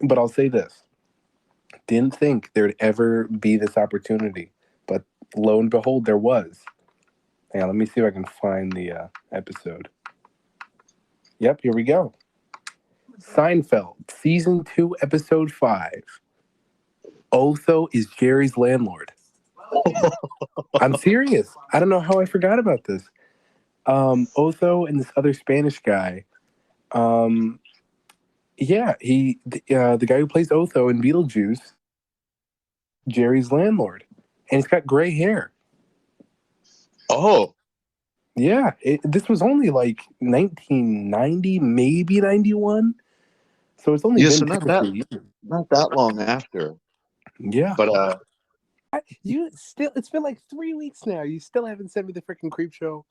But I'll say this: didn't think there'd ever be this opportunity, but lo and behold, there was. Hang on, let me see if I can find the episode. Yep, here we go. Seinfeld, season 2, episode 5. Otho is Jerry's landlord. I'm serious. I don't know how I forgot about this. Otho and this other Spanish guy. Um, yeah, the guy who plays Otho in Beetlejuice, Jerry's landlord, and he's got gray hair. Oh, Yeah, this was only like 1990, maybe 91. So it's only yeah. been So 2 or 3 years. not that long after. Yeah. But You still, it's been like 3 weeks now. You still haven't sent me the freaking creep show.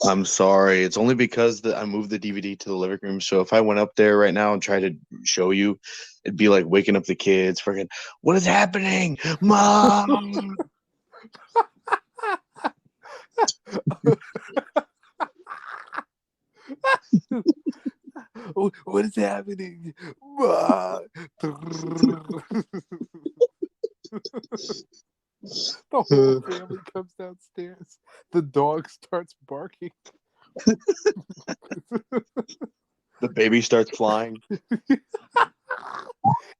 I'm sorry. It's only because I moved the DVD to the living room. So if I went up there right now and tried to show you, it'd be like waking up the kids. Freaking, what is happening, Mom? What is happening? The whole family comes downstairs. The dog starts barking. The baby starts flying.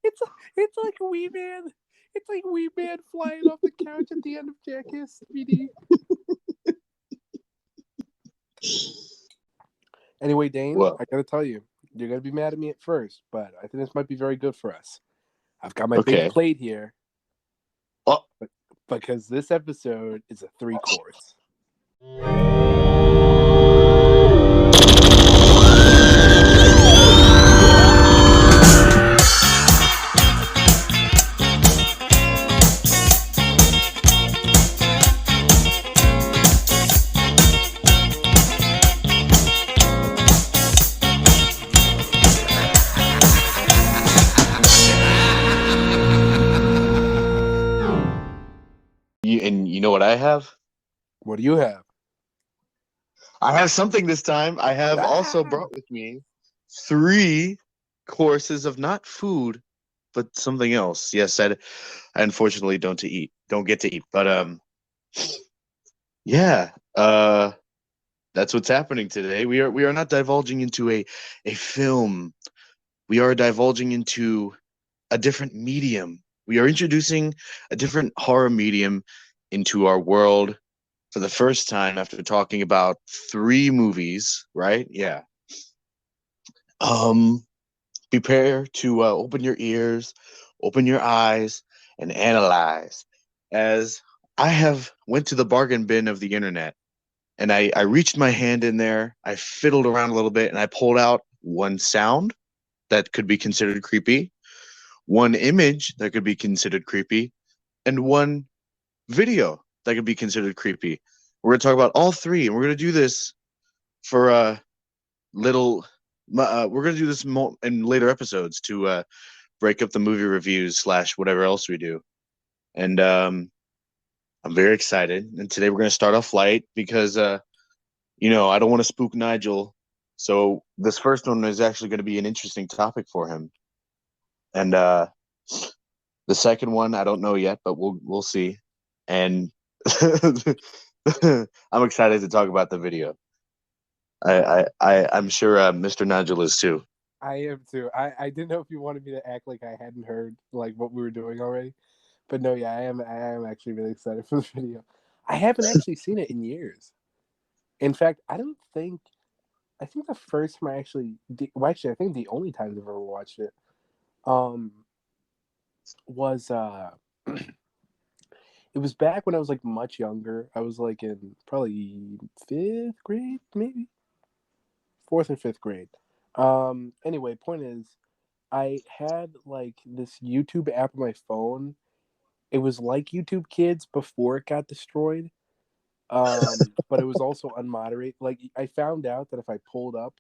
It's it's like Wee Man. It's like Wee Man flying off the couch at the end of Jackass 3D. Anyway, Dane, Well, I gotta tell you, you're gonna be mad at me at first, but I think this might be very good for us. I've got my big okay. plate here Oh, because this episode is a 3-course. and you know what I have? What do you have? I have something this time. I have also Ah! brought with me 3 courses of not food, but something else. Yes, I unfortunately don't get to eat. But yeah. That's what's happening today. We are not divulging into a film. We are divulging into a different medium. We are introducing a different horror medium into our world for the first time after talking about 3 movies, right? Yeah. Um, Prepare to open your ears, open your eyes, and analyze. As I have went to the bargain bin of the internet, and I reached my hand in there, I fiddled around a little bit, and I pulled out one sound that could be considered creepy, one image that could be considered creepy, and one video that could be considered creepy. We're going to talk about all 3, and we're going to do this for little. We're going to do this in later episodes to break up the movie reviews / whatever else we do. And I'm very excited. And today we're going to start off light because, I don't want to spook Nigel. So this first one is actually going to be an interesting topic for him. And the second one, I don't know yet, but we'll see. And I'm excited to talk about the video. I'm sure Mr. Nigel is too. I am too. I didn't know if you wanted me to act like I hadn't heard like what we were doing already. But no, yeah, I am actually really excited for the video. I haven't actually seen it in years. In fact, I think the first time I actually well, actually I think the only time I've ever watched it um was it was back when I was like much younger. I was like in probably 5th grade, maybe 4th and 5th grade. Anyway, point is, I had like this YouTube app on my phone. It was like YouTube Kids before it got destroyed. But it was also unmoderated. Like I found out that if I pulled up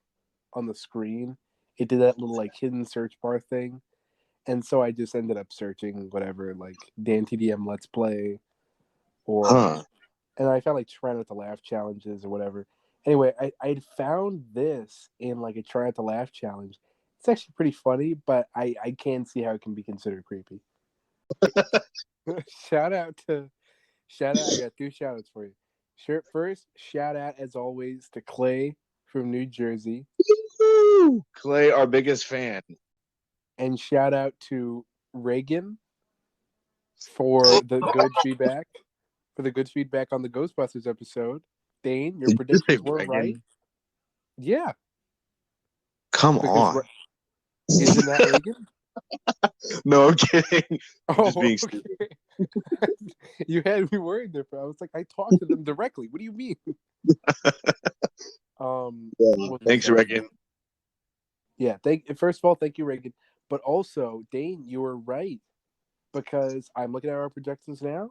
on the screen, it did that little like hidden search bar thing. And so I just ended up searching whatever, like Dan TDM Let's Play or Huh. and I found like try not to laugh challenges or whatever. Anyway, I found this in like a try not to laugh challenge. It's actually pretty funny, but I can see how it can be considered creepy. shout out. I got 2 shout outs for you. First, shout out as always to Clay from New Jersey. Woo! Clay, our biggest fan. And shout out to Reagan for the good feedback. For the good feedback on the Ghostbusters episode. Dane, your predictions were Reagan? right. Yeah. Come on. Isn't that Reagan? No, I'm kidding. Oh, Just being stupid. You had me worried there, bro. I was like, I talked to them directly. What do you mean? Thanks, Reagan. Yeah, first of all, thank you, Reagan. But also, Dane, you were right. Because I'm looking at our projections now.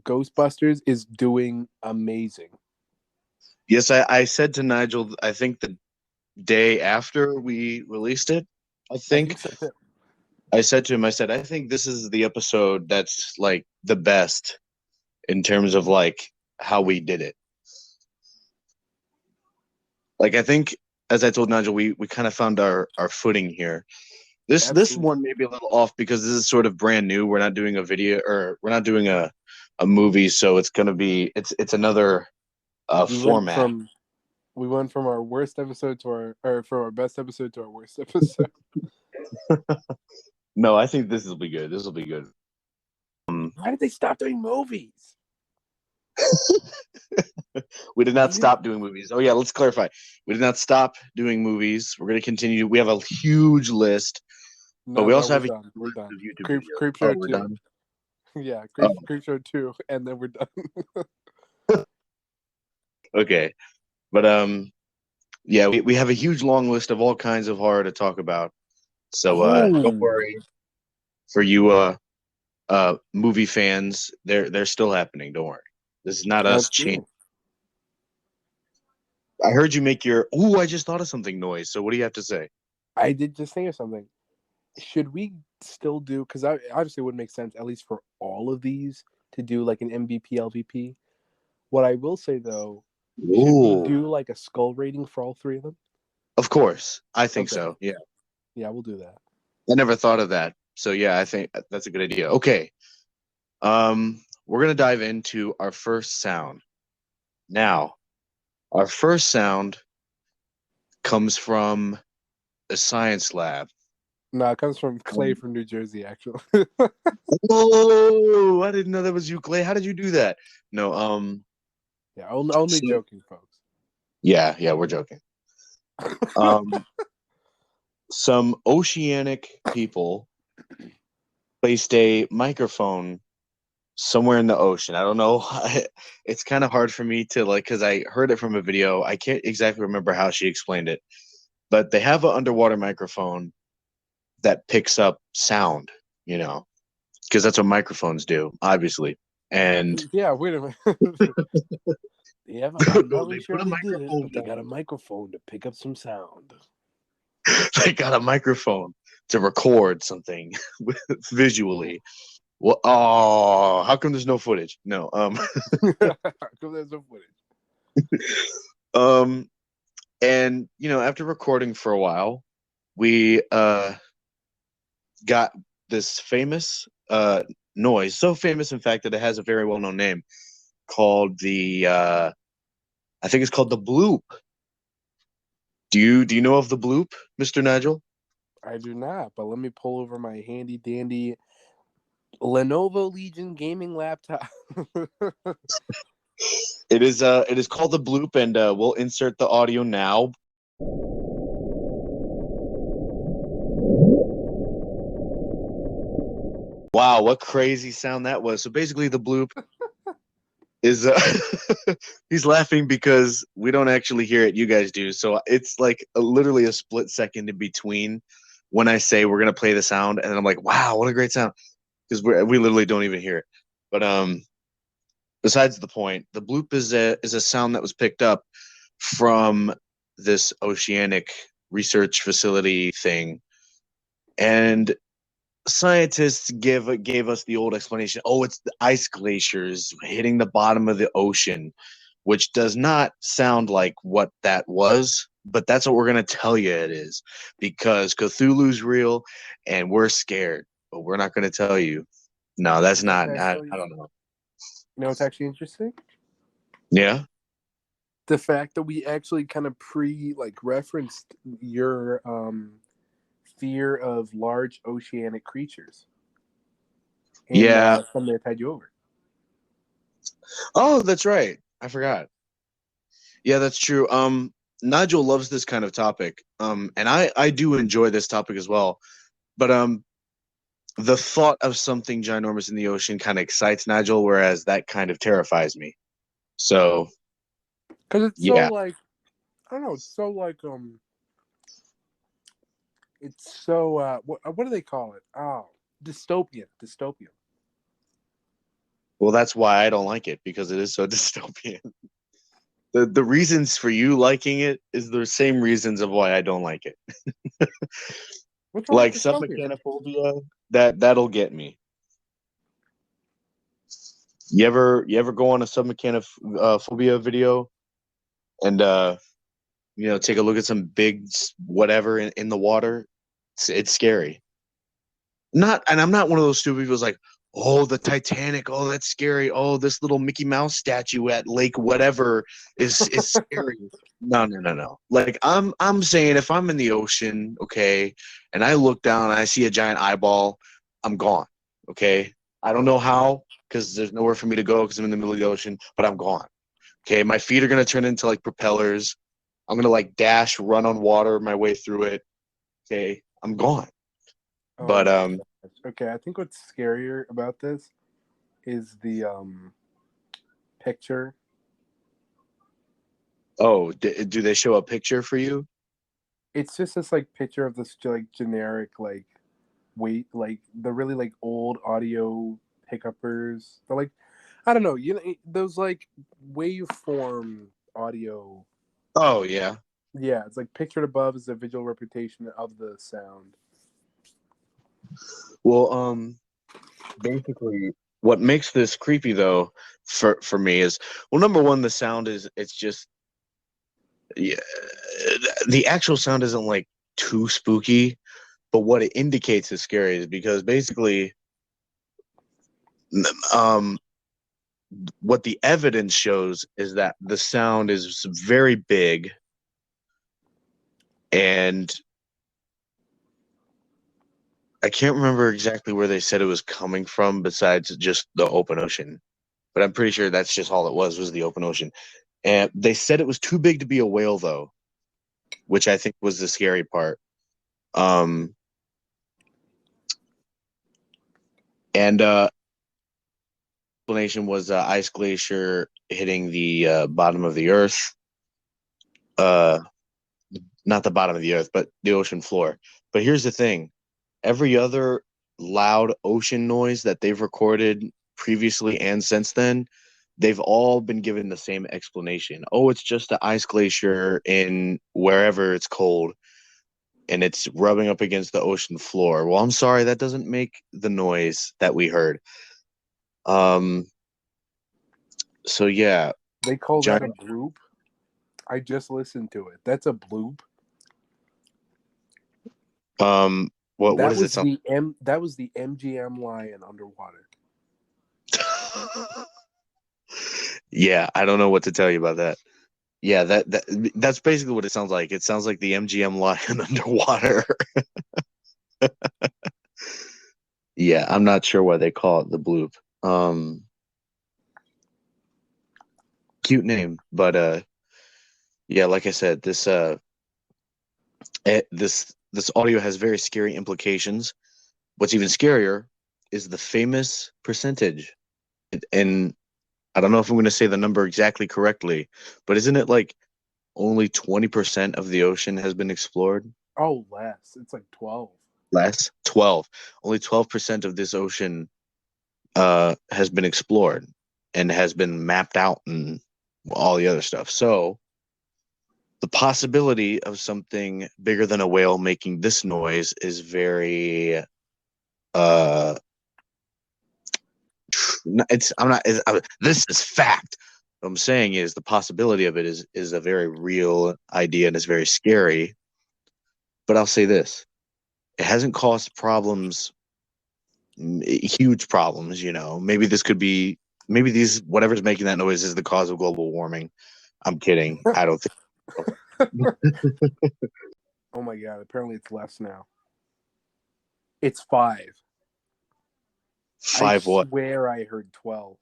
Ghostbusters is doing amazing. Yes, I said to Nigel, I think the day after we released it, I think so too. I said to him, I think this is the episode that's like the best in terms of like how we did it. Like, I think, as I told Nigel, we kind of found our footing here. This one may be a little off because this is sort of brand new. We're not doing a video, or we're not doing a movie, so it's gonna be it's another format. We went from our worst episode to from our best episode to our worst episode. No, I think this will be good. This will be good. Why did they stop doing movies? We did not stop doing movies. Oh yeah, let's clarify. We did not stop doing movies. We're going to continue. We have a huge list, but we also have done. We're done. YouTube Creep Show 2. Done? Yeah, Creep Show 2, and then we're done. Okay, but yeah, we have a huge long list of all kinds of horror to talk about. So don't worry, for you movie fans, they're still happening. Don't worry. This is not us changing. I heard you make your I just thought of something noise. So what do you have to say? I did just think of something. Should we still do, because obviously it would make sense, at least for all of these, to do like an MVP, LVP. What I will say though, should we do like a skull rating for all 3 of them? Of course. I think so. Yeah. Yeah, we'll do that. I never thought of that. So yeah, I think that's a good idea. Okay. We're going to dive into our first sound. Now, our first sound comes from a science lab. No, it comes from Clay from New Jersey, actually. Oh, I didn't know that was you, Clay. How did you do that? No, yeah, only joking, folks. Yeah, we're joking. Some oceanic people placed a microphone somewhere in the ocean. I don't know. It's kind of hard for me to because I heard it from a video. I can't exactly remember how she explained it, but they have an underwater microphone that picks up sound, because that's what microphones do, obviously. And yeah, wait a minute. Yeah, I'm not really sure they did it, but they got a microphone to pick up some sound. They got a microphone to record something visually. Well, how come there's no footage? No. How come there's no footage? And after recording for a while, we got this famous noise, so famous in fact that it has a very well-known name, called I think it's called the bloop. Do you know of the bloop, Mr. Nigel? I do not, but let me pull over my handy dandy Lenovo Legion gaming laptop. It is called the bloop, and we'll insert the audio now. Wow, what crazy sound that was. So basically the bloop is he's laughing because we don't actually hear it, you guys do. So it's like literally a split second in between when I say we're gonna play the sound, and then I'm like, wow, what a great sound, because we literally don't even hear it. But besides the point, the bloop is a sound that was picked up from this oceanic research facility thing, and scientists gave us the old explanation. Oh, it's the ice glaciers hitting the bottom of the ocean, which does not sound like what that was. but that's what we're gonna tell you it is, because Cthulhu's real and we're scared, but we're not gonna tell you. No, that's not. I don't know. You know, it's actually interesting. Yeah. The fact that we actually kind of referenced your fear of large oceanic creatures and Yeah. something that tied you over. Oh, that's right. I forgot. Yeah, that's true. Nigel loves this kind of topic. And I do enjoy this topic as well. But the thought of something ginormous in the ocean kind of excites Nigel, whereas that kind of terrifies me. So Because it's so yeah. like, I don't know, it's so like it's so what do they call it? Oh, dystopian. Well, that's why I don't like it, because it is so dystopian. The reasons for you liking it is the same reasons of why I don't like it. What's wrong with Like dystopian? submechanophobia, that'll get me. You ever go on a submechanophobia video and take a look at some big whatever in the water? It's scary. Not, and I'm not one of those stupid people who's like, oh, the Titanic, oh, that's scary. Oh, this little Mickey Mouse statue at Lake whatever is scary. No, no, no, no. Like I'm saying, if I'm in the ocean, okay, and I look down and I see a giant eyeball, I'm gone. Okay, I don't know how, because there's nowhere for me to go because I'm in the middle of the ocean, but I'm gone. Okay, my feet are gonna turn into like propellers. I'm gonna like dash, run on water my way through it. Okay, I'm gone. Oh But my gosh. Okay, I think what's scarier about this is the picture. oh, do they show a picture for you? It's just this like picture of this like generic like wait like the really like old audio pickuppers. They're like I don't know, you know those like waveform audio. Oh yeah. Yeah, it's like pictured above is a visual representation of the sound. Well, basically, what makes this creepy though, for me is, well, number one, the sound is, it's just, yeah, the actual sound isn't like too spooky, but what it indicates is scary is because basically, um, what the evidence shows is that the sound is very big, and I can't remember exactly where they said it was coming from besides just the open ocean. But I'm pretty sure that's just all it was the open ocean. And they said it was too big to be a whale, though, which I think was the scary part. Um, and explanation was ice glacier hitting the bottom of the earth. Uh, not the bottom of the earth, but the ocean floor. But here's the thing: every other loud ocean noise that they've recorded previously and since then, they've all been given the same explanation. Oh, it's just the ice glacier in wherever it's cold, and it's rubbing up against the ocean floor. Well, I'm sorry, that doesn't make the noise that we heard. Um, so yeah, They call that a giant. bloop. I just listened to it. That's a bloop. What That does it was sound? that was the MGM lion underwater. Yeah, I don't know what to tell you about that. Yeah, that's basically what it sounds like. It sounds like the MGM lion underwater. Yeah, I'm not sure why they call it the bloop. Cute name, but yeah, like I said, this audio has very scary implications. What's even scarier is the famous percentage. And I don't know if I'm going to say the number exactly correctly, but isn't it like only 20% of the ocean has been explored? Oh, less. It's like 12. Less? 12. Only 12% of this ocean has been explored and has been mapped out and all the other stuff. So the possibility of something bigger than a whale making this noise is very uh it's I'm not it's, this is fact, What I'm saying is the possibility of it is a very real idea and it's very scary. But I'll say this: it hasn't caused problems, huge problems. Maybe this could be, maybe these whatever's making that noise is the cause of global warming. I'm kidding. I don't think so. Oh my god! Apparently, it's less now. It's 5. I Five what? swear I heard 12.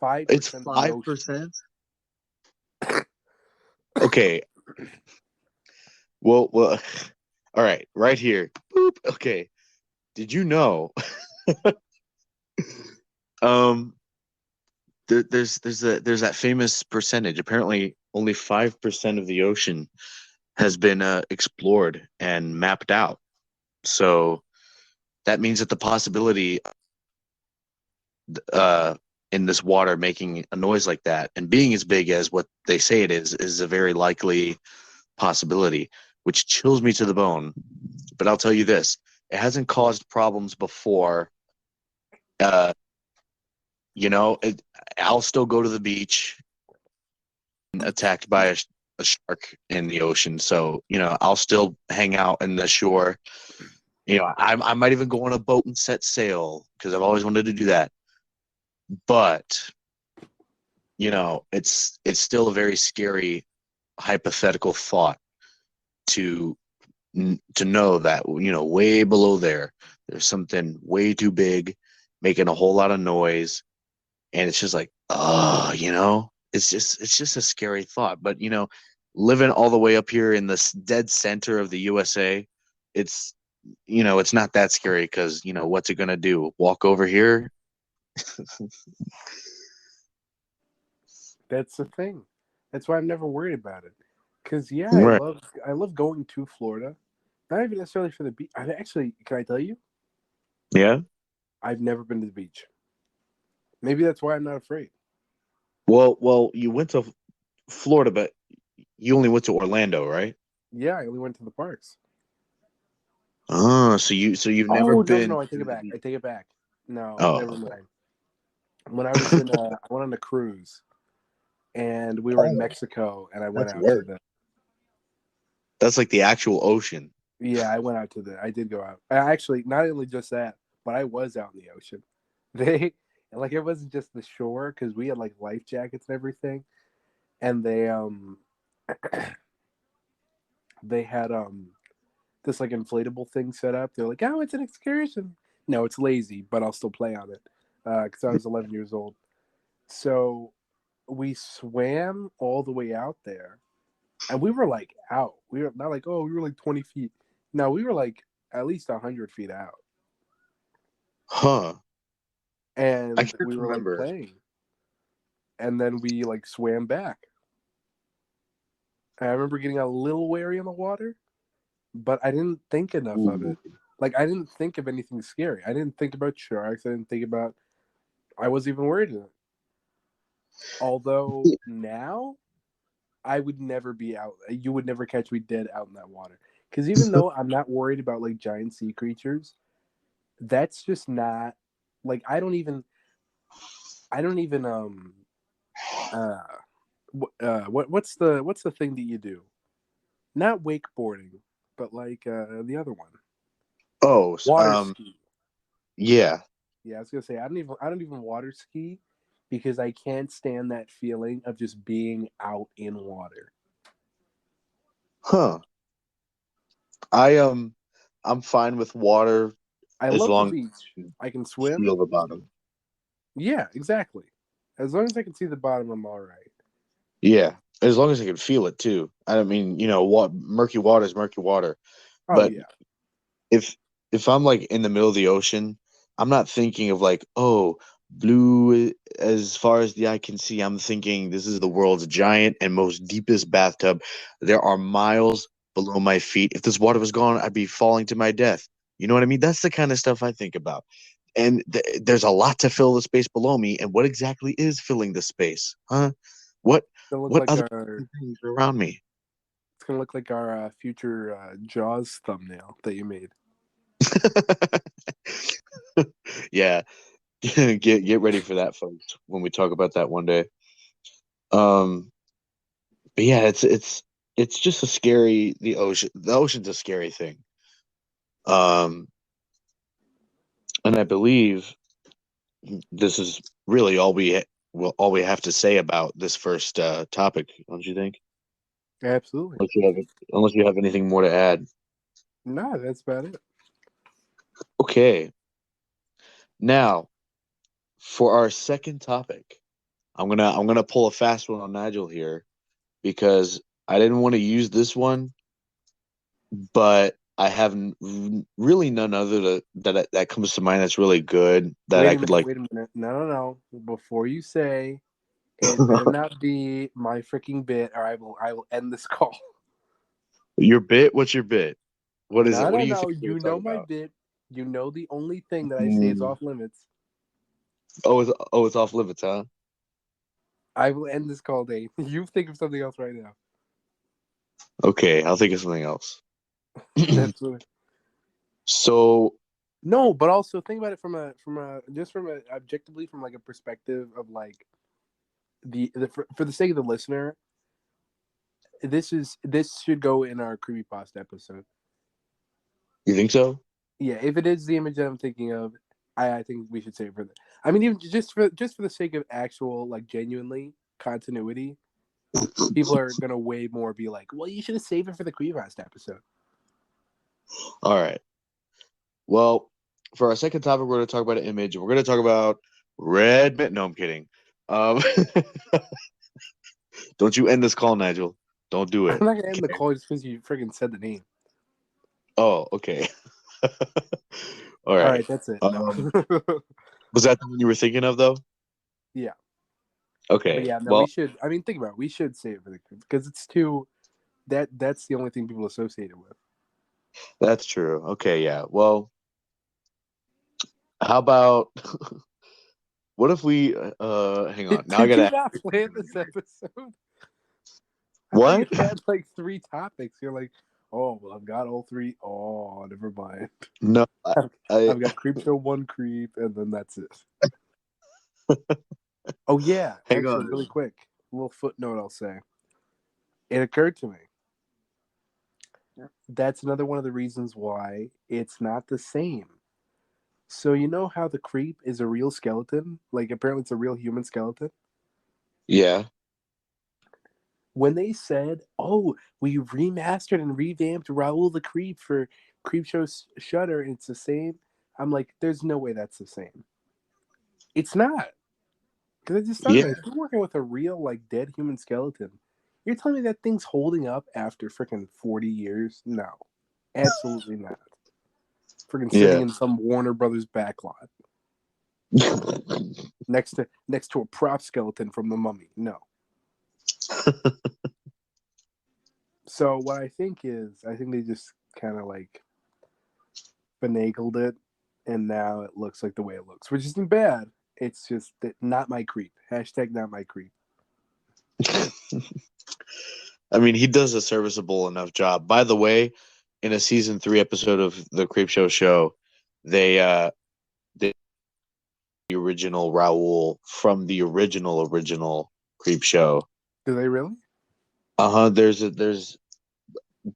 5% It's of the ocean. 5%. Okay. Well. All right. Right here. Boop. Okay. Did you know? um. There's that famous percentage. Apparently, only 5% of the ocean has been explored and mapped out. So that means that the possibility uh, in this water making a noise like that and being as big as what they say it is a very likely possibility, which chills me to the bone. But I'll tell you this: it hasn't caused problems before. Uh, I'll still go to the beach attacked by a shark in the ocean. So, I'll still hang out in the shore. I might even go on a boat and set sail because I've always wanted to do that. But, it's still a very scary hypothetical thought to to know that, way below there's something way too big making a whole lot of noise. And it's just like, it's just a scary thought. But living all the way up here in the dead center of the USA, it's it's not that scary because what's it gonna do? Walk over here? That's the thing. That's why I'm never worried about it. Because yeah, Right. I love going to Florida. Not even necessarily for the beach. I actually, can I tell you? Yeah. I've never been to the beach. Maybe that's why I'm not afraid. Well, you went to Florida, but you only went to Orlando, right? Yeah, I only went to the parks. Oh, so you've never Oh no, no, been no! I take to it back. the. I take it back. No, never Oh. mind. When I was in, I went on a cruise, and we were in Oh, Mexico, and I went that's out to work. the. That's like the actual ocean. Yeah, I went out to the. I did go out. I actually not only just that, but I was out in the ocean. They like it wasn't just the shore because we had like life jackets and everything, and they had this like inflatable thing set up. They're like, oh, it's an excursion. No, it's lazy, but I'll still play on it because I was 11 years old. So we swam all the way out there, and we were like out. We were not like, oh, we were like 20 feet. No, we were like at least 100 feet out, Huh. I and can't we were like remember. playing, and then we like swam back. And I remember getting a little wary in the water, but I didn't think enough of Ooh. it. Like I didn't think of anything scary. I didn't think about sharks. I didn't think about. I wasn't even worried. Although now I would never be out. You would never catch me dead out in that water. Because even though I'm not worried about like giant sea creatures, that's just not like I don't even uh what's the thing that you do? Not wakeboarding, but like the other one, Oh, water ski. yeah. Yeah, I was gonna say I don't even water ski because I can't stand that feeling of just being out in water. Huh. I I'm fine with water I as love the long as beach. you I can can swim. feel the bottom. Yeah, exactly. As long as I can see the bottom, I'm all right. Yeah, as long as I can feel it too. I don't mean, what murky water is murky water. Oh But yeah. if if I'm like in the middle of the ocean, I'm not thinking of like, oh, blue as far as the eye can see. I'm thinking this is the world's giant and most deepest bathtub. There are miles below my feet. If this water was gone, I'd be falling to my death. You know what I mean? That's the kind of stuff I think about. And there's a lot to fill the space below me. And what exactly is filling the space? Huh? What It's gonna look what like other our things are around me? it's gonna look like our future Jaws thumbnail that you made. Yeah, get ready for that, folks, when we talk about that one day. Um, but yeah, it's just a scary. The ocean, the ocean's a scary thing. Um, and I believe this is really all we have to say about this first topic, don't you think? Absolutely. Unless you have anything more to add. No, that's about it. Okay, now for our second topic, I'm gonna pull a fast one on Nigel here because I didn't want to use this one, but I have really none other that comes to mind that's really good that Wait I a could minute. like. Wait a minute. No. Before you say, it better not be my freaking bit, or I will end this call. Your bit? What's your bit? What is it? No, What no, do you no. think we're You gonna know talk my about? bit. You know the only thing that I say is Mm. off limits. Oh, it's off limits, huh? I will end this call, Dave. You think of something else right now. Okay, I'll think of something else. Absolutely. So, No, but also think about it from a objectively from like a perspective of like for the sake of the listener. This should go in our creepypasta episode. you think so? Yeah, if it is the image that I'm thinking of, I think we should save it for that. I mean, even just for the sake of actual like genuinely continuity, people are gonna way more be like, well, you should have saved it for the creepypasta episode. All right. Well, for our second topic, we're going to talk about an image. We're going to talk about red. No, I'm kidding. Um, don't you end this call, Nigel. Don't do I'm it. not gonna end the Okay. call just because you freaking said the name. Oh, okay. All All right. right, that's it. No. Um, was that the one you were thinking of, though? Yeah, but Okay. yeah, no, we Well, should. I mean, think about it. We should save it for the because it's too. That's the only thing people associate it with. that's true. Okay. Yeah. Well, how about what if we? Hang on. Now I Did gotta you ask not you plan something this again. episode? I thought you What? had like 3 topics. You're like, oh well, I've got all three. Oh, never mind. No. I've, I I've got creep show one creep, and then that's it. Oh yeah, hang actually, really on. quick, a little footnote I'll say. It occurred to me. That's another one of the reasons why it's not the same. So you know how the creep is a real skeleton? Like apparently it's a real human skeleton. Yeah. When they said, "Oh, we remastered and revamped Raoul the Creep for Creepshow Shutter," and it's the same, I'm like, "There's no way that's the same." It's not, because I just thought Yeah. about it. If you're working with a real like dead human skeleton, you're telling me that thing's holding up after freaking 40 years? No, absolutely not. Freaking sitting Yeah. in some Warner Brothers backlot next to a prop skeleton from the Mummy. No. So what I think is, I think they just kind of like finagled it, and now it looks like the way it looks, which isn't bad. It's just that not my creep. Hashtag not my creep. I mean, he does a serviceable enough job. By the way, in a season 3 episode of the Creepshow, they the original Raoul from the original Creepshow. Do they really? Uh-huh. There's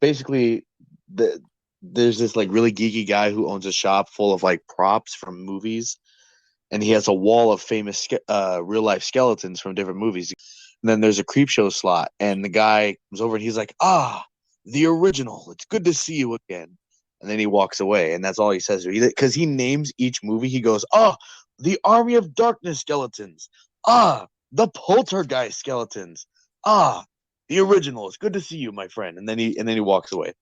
basically the there's this like really geeky guy who owns a shop full of like props from movies, and he has a wall of famous real life skeletons from different movies. And then there's a creep show slot, and the guy comes over and he's like, "Ah, the original. It's good to see you again." And then he walks away, and that's all he says. Because he names each movie. He goes, "Ah, the Army of Darkness skeletons. Ah, the Poltergeist skeletons. Ah, the original. It's good to see you, my friend." And then he walks away.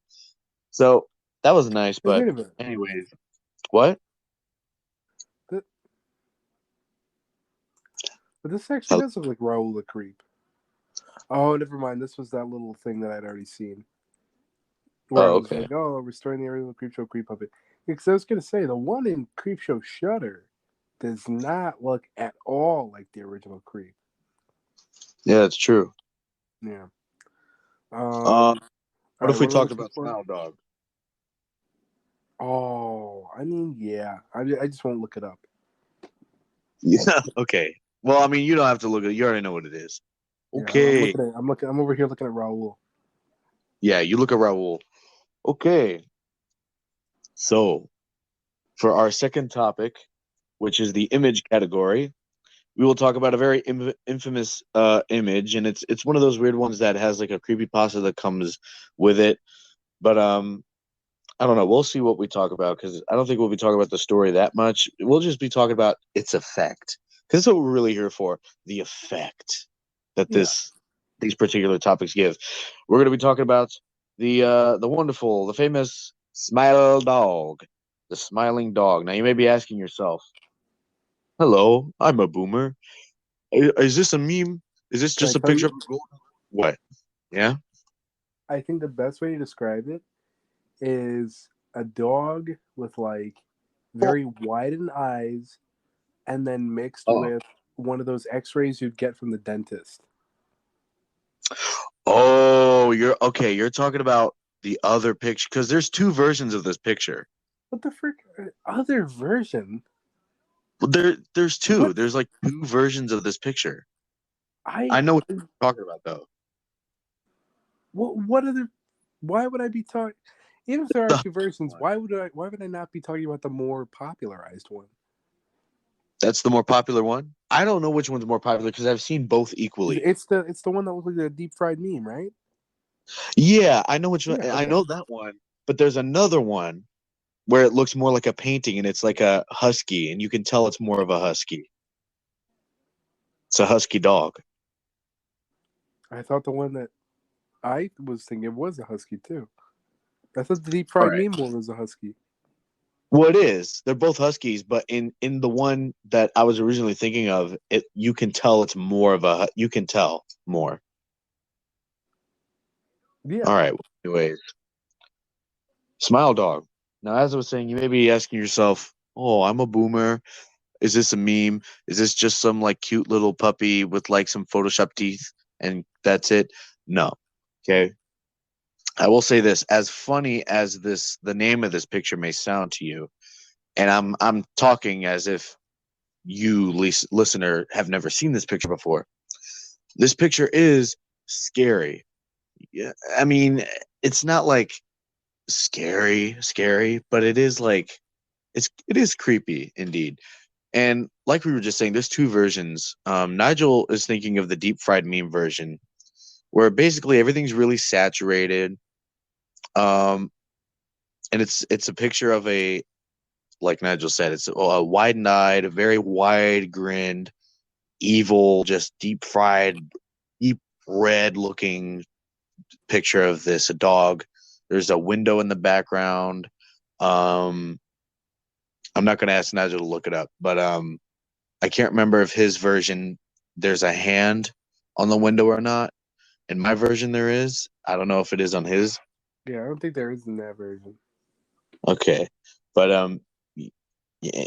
So that was nice, Hey, but wait a minute. anyways, what? Th- But this actually Hello? does look like Raoul the Creep. Oh, never mind. This was that little thing that I'd already seen, where I Oh, was okay. like, "Oh, restoring the original Creepshow Creep Puppet." Because I was gonna say the one in Creepshow Shutter does not look at all like the original Creep. Yeah, it's true. Yeah. Uh, All what right. if we What are we talked looking about for? Smile Dog? Oh, I mean, yeah. I just won't look it up. Yeah. Okay. Well, I mean, you don't have to look at it. You already know what it is. Yeah, I'm Okay. looking at. I'm over here looking at Raul. Yeah, you look at Raul. Okay. So for our second topic, which is the image category, we will talk about a very infamous image, and it's one of those weird ones that has like a creepy pasta that comes with it. But I don't know. We'll see what we talk about because I don't think we'll be talking about the story that much. We'll just be talking about its effect because that's what we're really here for, the effect that Yeah. these particular topics give. We're going to be talking about the wonderful, the famous smile dog, the smiling dog. Now you may be asking yourself, "Hello, I'm a boomer. Is this a meme? Is this Can I just a tell picture you? of a gold? What? Yeah. I think the best way to describe it is a dog with like very widened eyes, and then mixed Oh. with one of those X-rays you'd get from the dentist. Oh, you're okay. You're talking about the other picture because there's two versions of this picture. What the frick? Other version? Well, there's What? two. There's like two versions of this picture. I I know what you're talking about though. what other? Why would I be talking? Even if there are The two versions, one. why would I not be talking about the more popularized one? That's the more popular one. I don't know which one's more popular because I've seen both equally. It's the one that looks like a deep fried meme, right? Yeah, I know which one. Yeah. I Okay. know that one. But there's another one where it looks more like a painting and it's like a husky, and you can tell it's more of a husky. It's a husky dog. I thought the one that I was thinking was a husky too. I thought the deep All fried right. meme one was a husky. Well, it is. They're both huskies, but in the one that I was originally thinking of, it you can tell it's more of a you can tell more. Yeah. All right. Anyways, smile dog. Now, as I was saying, you may be asking yourself, "Oh, I'm a boomer. Is this a meme? Is this just some like cute little puppy with like some Photoshop teeth and that's it?" No. Okay. I will say this: as funny as the name of this picture may sound to you, and I'm talking as if you, listener, have never seen this picture before. This picture is scary. Yeah, I mean, it's not like scary, but it is like it is creepy indeed. And like we were just saying, there's two versions. Nigel is thinking of the deep fried meme version, where basically everything's really saturated. Um, and it's a picture of a like Nigel said, it's a wide-eyed, very wide-grinned, evil, just deep fried, deep red looking picture of this a dog. There's a window in the background. Um, I'm not gonna ask Nigel to look it up, but I can't remember if his version there's a hand on the window or not. In my version, there is. I don't know if it is on his. Yeah, I don't think there is in that version. Okay, but yeah,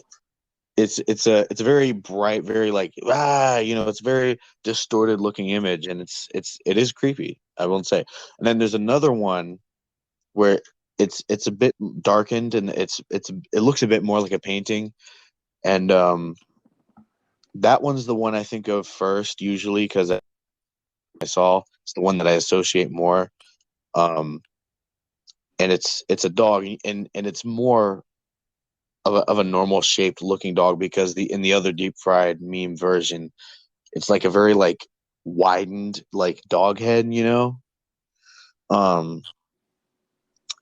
it's a very bright, very like it's a very distorted looking image, and it is creepy. I won't say. And then there's another one where it's a bit darkened and it looks a bit more like a painting, and that one's the one I think of first usually because I saw it's the one that I associate more. Um, and it's a dog and it's more of a normal shaped looking dog because the in the other deep fried meme version it's like a very like widened like dog head, um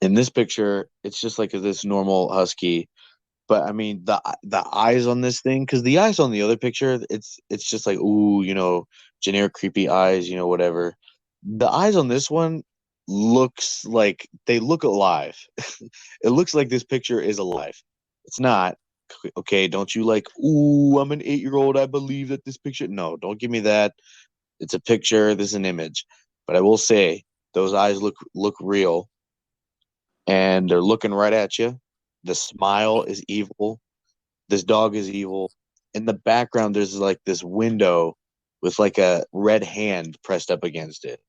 in this picture it's just like this normal husky, but I mean the eyes on this thing because the eyes on the other picture it's just like ooh, generic creepy eyes, whatever. The eyes on this one looks like they look alive. It looks like this picture is alive. It's not. Okay, don't you like, ooh, I'm an 8-year-old. I believe that this picture. No, don't give me that. It's a picture. This is an image. But I will say those eyes look real, and they're looking right at you. The smile is evil. This dog is evil. In the background, there's like this window with like a red hand pressed up against it,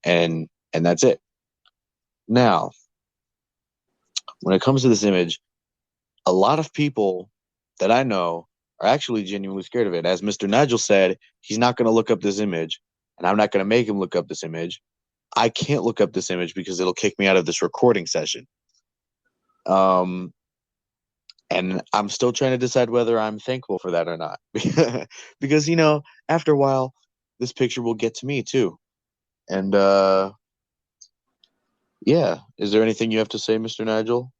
and that's it. Now, when it comes to this image, a lot of people that I know are actually genuinely scared of it. As Mr. Nigel said, he's not going to look up this image. and I'm not going to make him look up this image. I can't look up this image because it'll kick me out of this recording session. And I'm still trying to decide whether I'm thankful for that or not. Because, after a while, this picture will get to me too. And yeah, is there anything you have to say, Mr. Nigel?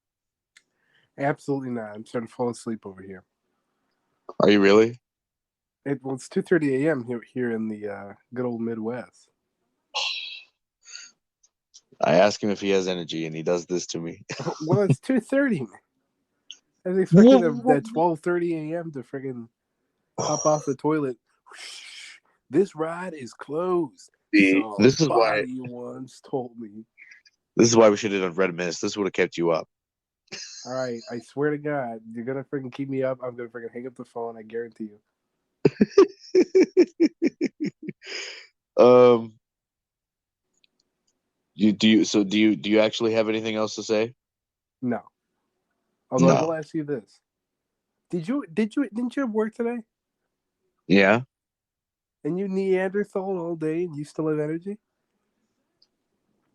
Absolutely not. I'm starting to fall asleep over here. Are you really? It's 2:30 a.m. here in the good old Midwest. I ask him if he has energy, and he does this to me. Well, it's 2:30. I was expecting at 12:30 a.m. to friggin' hop off the toilet. This ride is closed. This is why Somebody once told me. This is why we should have done Red Mist. This would have kept you up. All right, I swear to God, you're gonna freaking keep me up. I'm gonna freaking hang up the phone. I guarantee you. Do you actually have anything else to say? No. Although I will ask you this: didn't you have work today? Yeah. And you Neanderthal all day, and you still have energy?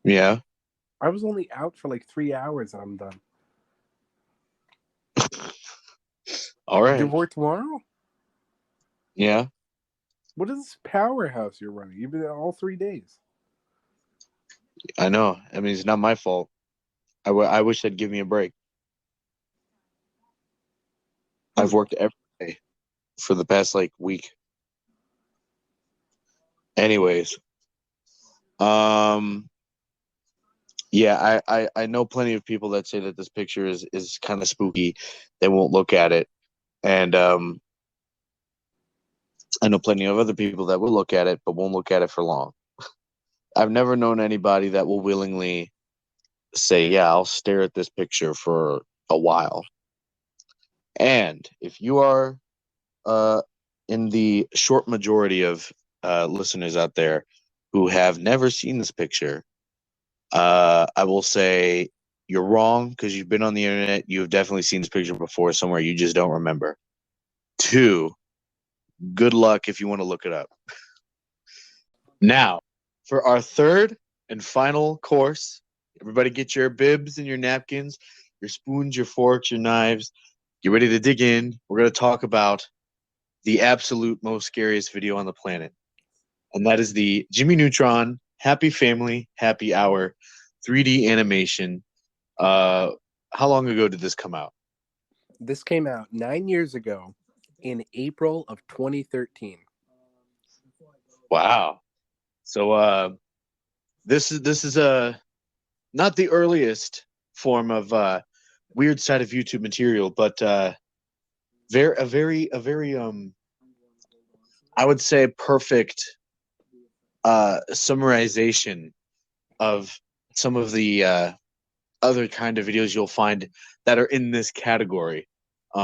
Yeah. I was only out for like 3 hours, and I'm done. All right. Do you work tomorrow? Yeah. What is this powerhouse you're running? You've been there all 3 days. I know. I mean, it's not my fault. I wish they'd give me a break. I've worked every day for the past week. Anyways, yeah, I know plenty of people that say that this picture is kind of spooky. They won't look at it, and I know plenty of other people that will look at it, but won't look at it for long. I've never known anybody that will willingly say, "Yeah, I'll stare at this picture for a while." And if you are in the short majority of listeners out there who have never seen this picture, I will say you're wrong because you've been on the internet. You've definitely seen this picture before somewhere. You just don't remember. 2, good luck if you want to look it up. Now, for our third and final course, everybody get your bibs and your napkins, your spoons, your forks, your knives. Get ready to dig in. We're going to talk about the absolute most scariest video on the planet. And that is the Jimmy Neutron Happy Family, Happy Hour 3D animation. How long ago did this come out? This came out 9 years ago in April of 2013. Wow. So this is not the earliest form of weird side of YouTube material, but very I would say perfect summarization of some of the other kind of videos you'll find that are in this category.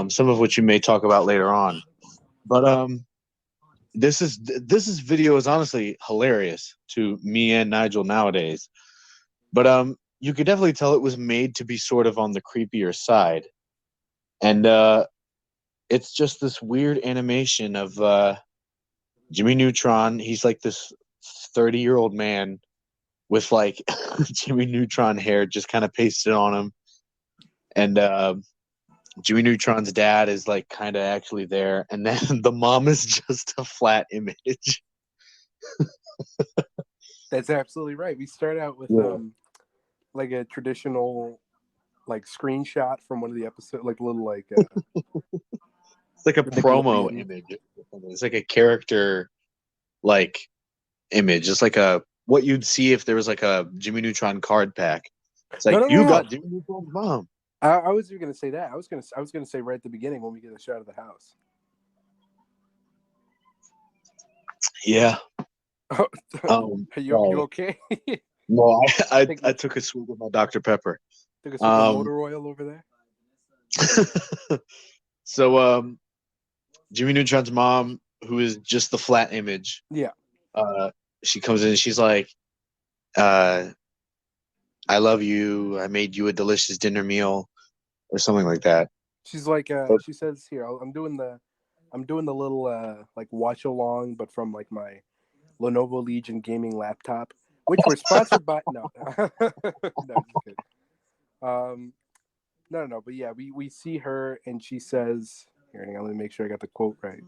Some of which you may talk about later on. But this video is honestly hilarious to me and Nigel nowadays. But you could definitely tell it was made to be sort of on the creepier side. And it's just this weird animation of Jimmy Neutron. He's like this 30-year-old man with Jimmy Neutron hair just kind of pasted on him. And Jimmy Neutron's dad is kind of actually there. And then the mom is just a flat image. That's absolutely right. We start out with a traditional screenshot from one of the episodes, like a little it's like a promo image. It's like a character image. It's like what you'd see if there was a Jimmy Neutron card pack. It's got Jimmy Neutron's mom. I was even gonna say that. I was gonna say right at the beginning when we get a shot of the house. Yeah. Are you okay? No, I took a swig of my Dr. Pepper. Took a swig of motor oil over there. So Jimmy Neutron's mom, who is just the flat image. Yeah. She comes in and she's like, I love you. I made you a delicious dinner meal, or something like that. She's like, she says here, I'm doing the little watch along, but from my Lenovo Legion gaming laptop, which were sponsored by no, no, just kidding. No, but yeah, we see her and she says, here, hang on, let me make sure I got the quote right.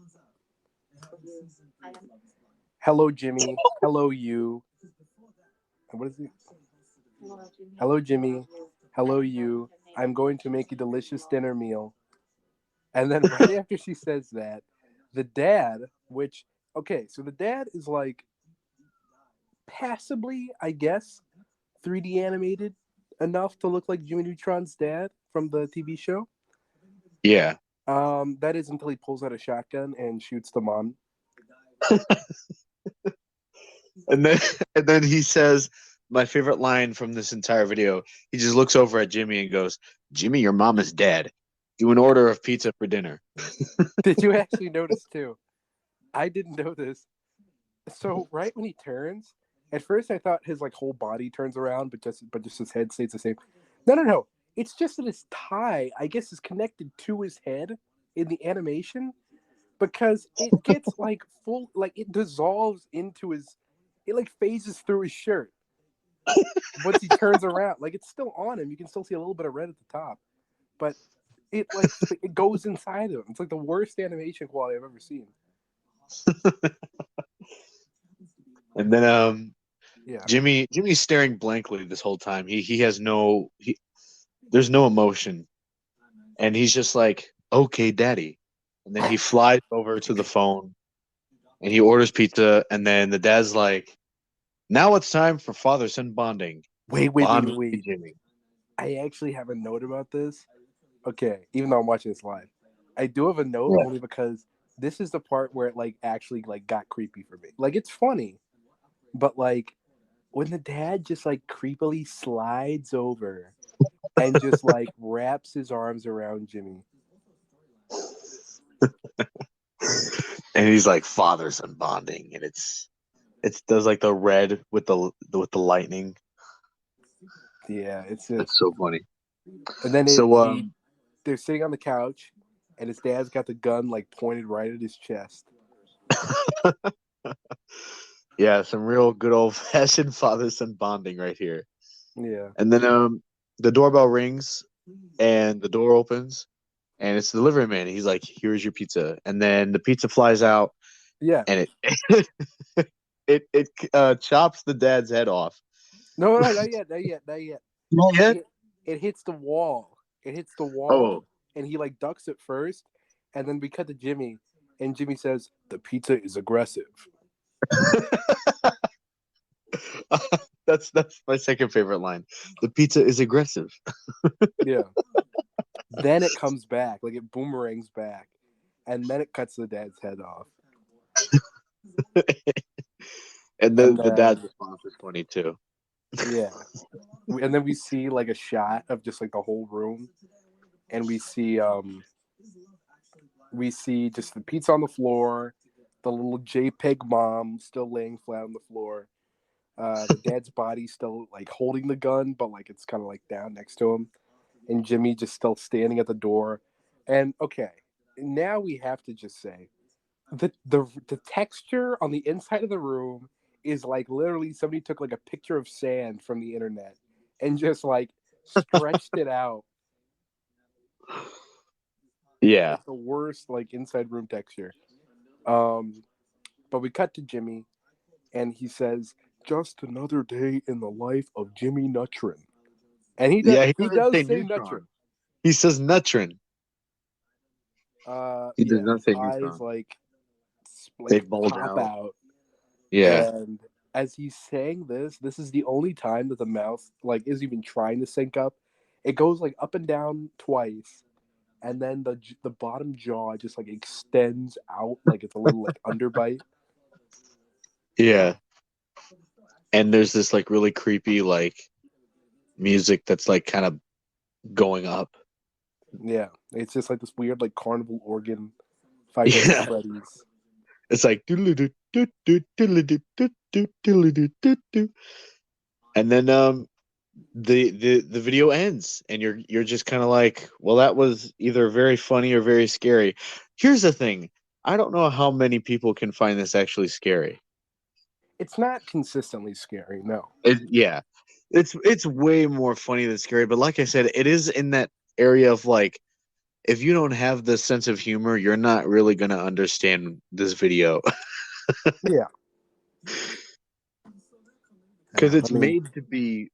Hello, Jimmy. Hello, you. And what is it? Hello, Jimmy. Hello, you. I'm going to make a delicious dinner meal. And then right after she says that, the dad, which, okay, so the dad is like passably, I guess, 3D animated enough to look like Jimmy Neutron's dad from the TV show. Yeah. That is until he pulls out a shotgun and shoots the mom. And then and then he says my favorite line from this entire video. He just looks over at Jimmy and goes, "Jimmy, your mom is dead. Do an order of pizza for dinner." Did you actually notice too? I didn't know this. So right when he turns, at first I thought his like whole body turns around, but just his head stays the same. No. It's just that his tie, I guess, is connected to his head in the animation because it gets like full, like it dissolves into his, it like phases through his shirt once he turns around. Like it's still on him. You can still see a little bit of red at the top, but it like it goes inside of him. It's like the worst animation quality I've ever seen. And then Yeah. Jimmy's staring blankly this whole time. He has there's no emotion. And he's just like, "Okay, daddy." And then he flies over to the phone and he orders pizza and then the dad's like, "Now it's time for father-son bonding. Wait. Bond with me, Jimmy." I actually have a note about this. Okay, even though I'm watching this live, I do have a note Yeah. only because this is the part where it like actually like got creepy for me. Like it's funny, but like when the dad just like creepily slides over and just like wraps his arms around Jimmy. And he's like father-son bonding and it's does like the red with the lightning. Yeah, it's just That's so funny. and then So they're sitting on the couch and his dad's got the gun like pointed right at his chest. yeah, some real good old fashioned father son bonding right here. Yeah. And then the doorbell rings and the door opens and it's the delivery man. He's like, "Here's your pizza." And then the pizza flies out Yeah. and it chops the dad's head off. No, not yet. Not yet? It hits the wall. It hits the Oh. wall, and he like ducks it first, and then we cut to Jimmy, and Jimmy says, "The pizza is aggressive." That's my second favorite line. The pizza is aggressive. Yeah. Then it comes back, like it boomerangs back, and then it cuts the dad's head off. And And the then dad's response is funny too. yeah, and then we see like a shot of just like the whole room, and we see just the pizza on the floor, the little JPEG mom still laying flat on the floor. The dad's body still like holding the gun, but like it's kind of like down next to him, and Jimmy just still standing at the door. And okay, now we have to just say the texture on the inside of the room is like literally somebody took like a picture of sand from the internet and just like stretched it out. Yeah. It's the worst like inside room texture. Um, but we cut to Jimmy, and he says, "Just another day in the life of Jimmy Neutron." And Yeah, he he doesn't does say say Neutron. neutron. He says Neutron. He does Yeah, not his say eyes neutron. They like bulge pop out. out, Yeah. and as he's saying this is the only time that the mouth like is even trying to sync up. It goes like up and down twice, and then the bottom jaw just like extends out like it's a little like underbite. Yeah. And there's this like really creepy like music that's like kind of going up. Yeah, it's just like this weird like carnival organ, Five Nights at Yeah. Freddy's. It's like and then the video ends and you're just kind of like, well, that was either very funny or very scary. Here's the thing. I don't know how many people can find this actually scary. It's not consistently scary, no. Yeah, it's way more funny than scary. But like I said, it is in that area of like, if you don't have the sense of humor, you're not really gonna understand this video Yeah. because it's Let me. made to be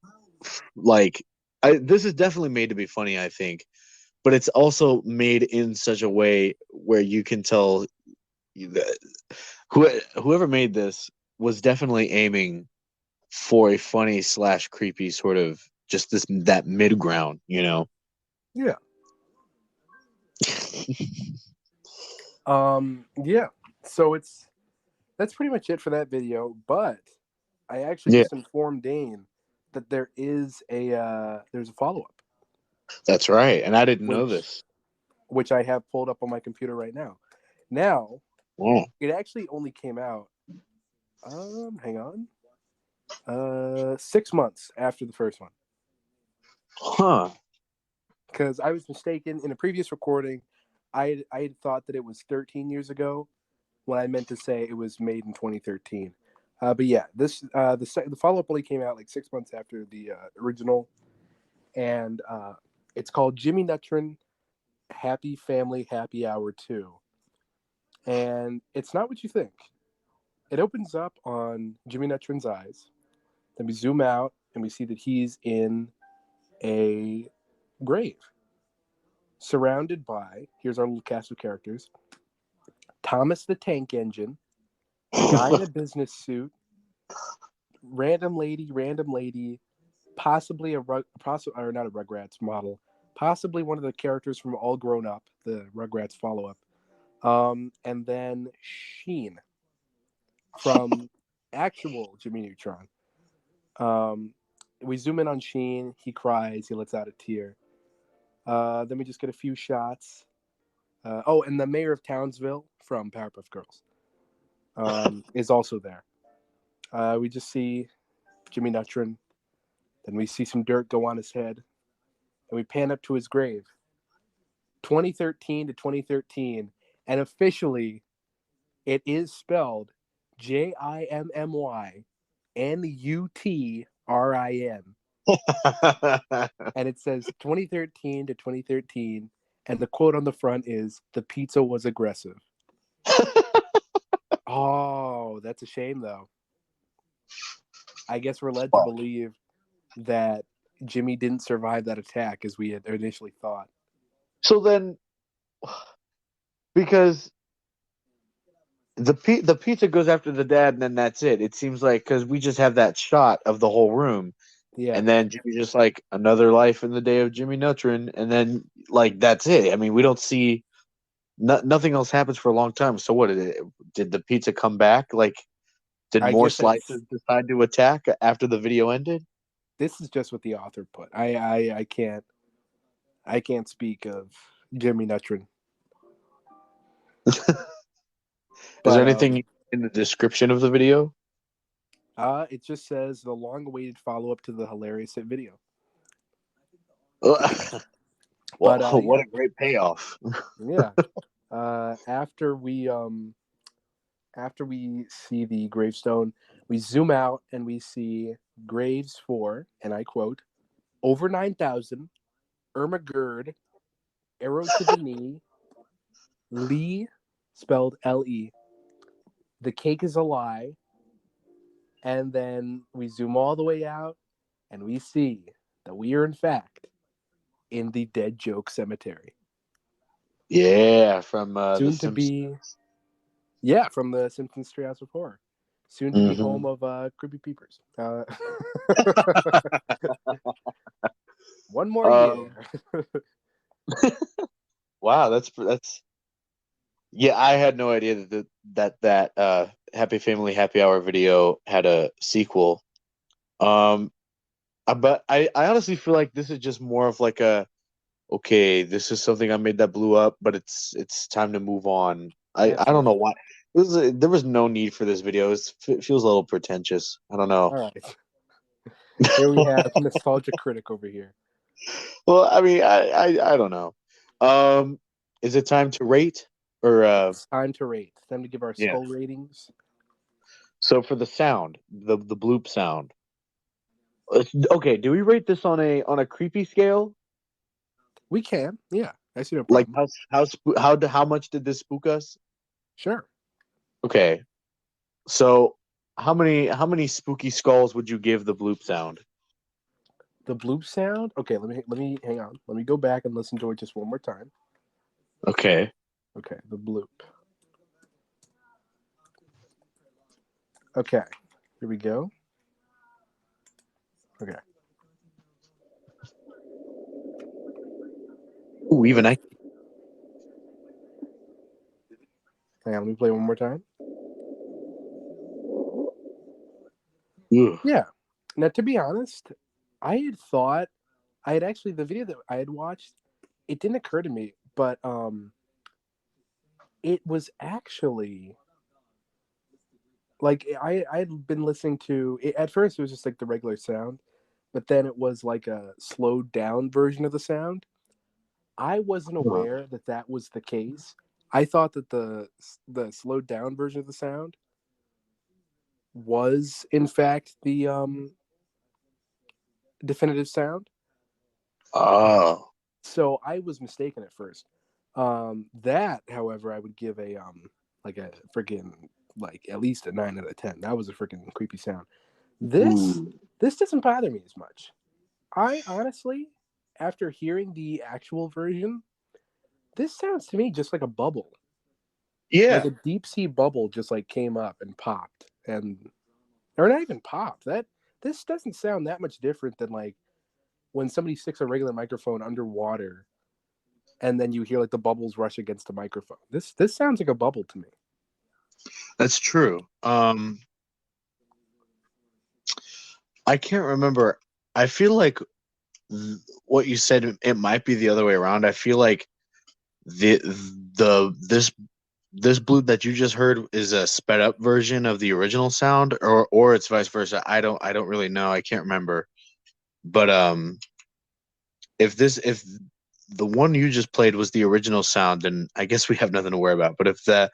like, this is definitely made to be funny, I think, but it's also made in such a way where you can tell that whoever made this was definitely aiming for a funny slash creepy sort of just that mid ground, you know. Yeah. Yeah. So that's pretty much it for that video. But I actually Yeah, just informed Dane that there's a follow up, that's right. And I didn't know which this. which I have pulled up on my computer right now. Now Oh, it actually only came out. Hang on. 6 months after the first one, huh. because I was mistaken in a previous recording. I had thought that it was 13 years ago when I meant to say it was made in 2013. But yeah, the follow up only came out like 6 months after the original, and it's called Jimmy Neutron Happy Family Happy Hour 2, and it's not what you think. It opens up on Jimmy Neutron's eyes. Then we zoom out and we see that he's in a grave, surrounded by, here's our little cast of characters: Thomas the Tank Engine, guy in a business suit, random lady, possibly or not a Rugrats model, possibly one of the characters from All Grown Up, the Rugrats follow up, and then Sheen from actual Jimmy Neutron. Um, we zoom in on Sheen. He cries. He lets out a tear. Then we just get a few shots. And the mayor of Townsville from Powerpuff Girls is also there. We just see Jimmy Neutron. Then we see some dirt go on his head. And we pan up to his grave. 2013 to 2013. And officially, it is spelled JIMMY NUTRIN. And it says 2013 to 2013. And the quote on the front is, "The pizza was aggressive." Oh, that's a shame, though. I guess we're led to believe that Jimmy didn't survive that attack as we had initially thought. So then, because the pizza goes after the dad, and then that's it. It seems like because we just have that shot of the whole room, Yeah, and then Jimmy's just like another life in the day of Jimmy Neutron, and then like that's it. I mean, we don't see nothing else happens for a long time. So what did it? Did the pizza come back? Like, did I more guess that's slices decide to attack after the video ended? this is just what the author put. I can't speak of Jimmy Neutron, Is there but anything in the description of the video? it just says the long-awaited follow-up to the hilarious hit video. Well, But what yeah, a great payoff. yeah. Uh, after we um after we see the gravestone, we zoom out and we see graves for, and I quote, over 9,000, Irma Gerd, arrow to the knee, Lee, spelled L-E. The cake is a lie. And then we zoom all the way out and we see that we are, in fact, in the Dead Joke Cemetery. Yeah, from The Soon to Simpsons. be, yeah, from the Simpsons Treehouse of Horror. Soon to be home of Creepy Peepers. One more Um, year. wow, that's yeah. I had no idea that Happy Family Happy Hour video had a sequel. Um, but I honestly feel like this is just more of like a okay, this is something I made that blew up, but it's time to move on. I don't know Absolutely. why. There was no need for this video. It feels a little pretentious. I don't know. All right. Here we have Nostalgia Critic over here. Well, I mean, I don't know. Is it time to rate or It's time to rate. It's time to give our yeah? skull ratings. So for the sound, the bloop sound. Okay, do we rate this on a creepy scale? We can, yeah. I see no Like problem. how much did this spook us? Sure. Okay, so how many spooky skulls would you give the bloop sound? The bloop sound. Okay, let me hang on. Let me go back and listen to it just one more time. Okay. Okay, the bloop. Okay, here we go. Okay, Ooh, even I. hang on. Let me play one more time. Ugh. Yeah. Now, to be honest, I had thought I had actually the video that I had watched. It didn't occur to me, but it was actually like I had been listening to it. At first, it was just like the regular sound, but then it was like a slowed down version of the sound. I wasn't aware that that was the case. I thought that the slowed down version of the sound was in fact the definitive sound. Oh. So I was mistaken at first. That, however, I would give a like a freaking like at least a 9 out of 10. That was a freaking creepy sound. This Ooh. this doesn't bother me as much. I honestly, after hearing the actual version, this sounds to me just like a bubble. Like Yeah, a deep sea bubble just like came up and popped and or not even popped. That this doesn't sound that much different than like when somebody sticks a regular microphone underwater and then you hear like the bubbles rush against the microphone. This sounds like a bubble to me. that's true. I can't remember. I feel like what you said, it might be the other way around. I feel like the the this bloop that you just heard is a sped up version of the original sound, or it's vice versa. I don't really know. I can't remember. But if the one you just played was the original sound, then I guess we have nothing to worry about. But if the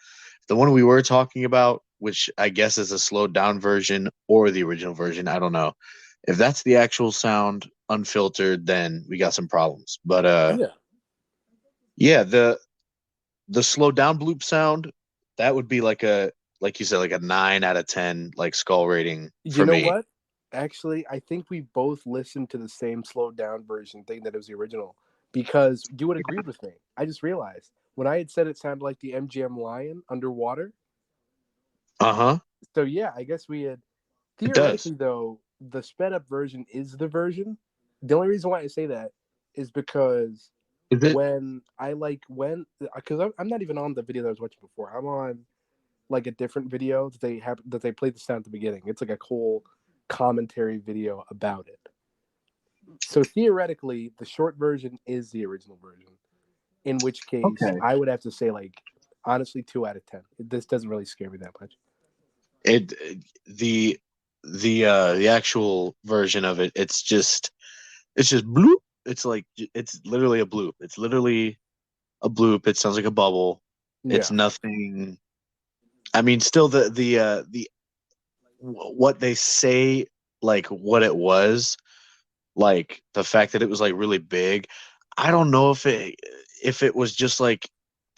one we were talking about, which I guess is a slowed down version or the original version, I don't know. If that's the actual sound unfiltered, then we got some problems. But Yeah. yeah, the slowed down bloop sound, that would be like you said, like a 9 out of 10 like skull rating You for know me. what? Actually, I think we both listened to the same slowed down version, thinking that it was the original, because you would agree with me. I just realized when I had said it sounded like the MGM Lion underwater. Uh-huh. So yeah, I guess we had It does. theoretically though the sped up version is the version. The only reason why I say that is because Is it? when I like when because I'm not even on the video that I was watching before. I'm on like a different video that they played the sound at the beginning. It's like a whole commentary video about it. So theoretically, the short version is the original version. In which case, Okay. I would have to say like honestly 2 out of 10. This doesn't really scare me that much. It the the actual version of it, it's just bloop. It's like it's literally a bloop. It's literally a bloop. It sounds like a bubble. It's Yeah, nothing. I mean, still the what they say, like what it was, like the fact that it was like really big. I don't know if it was just like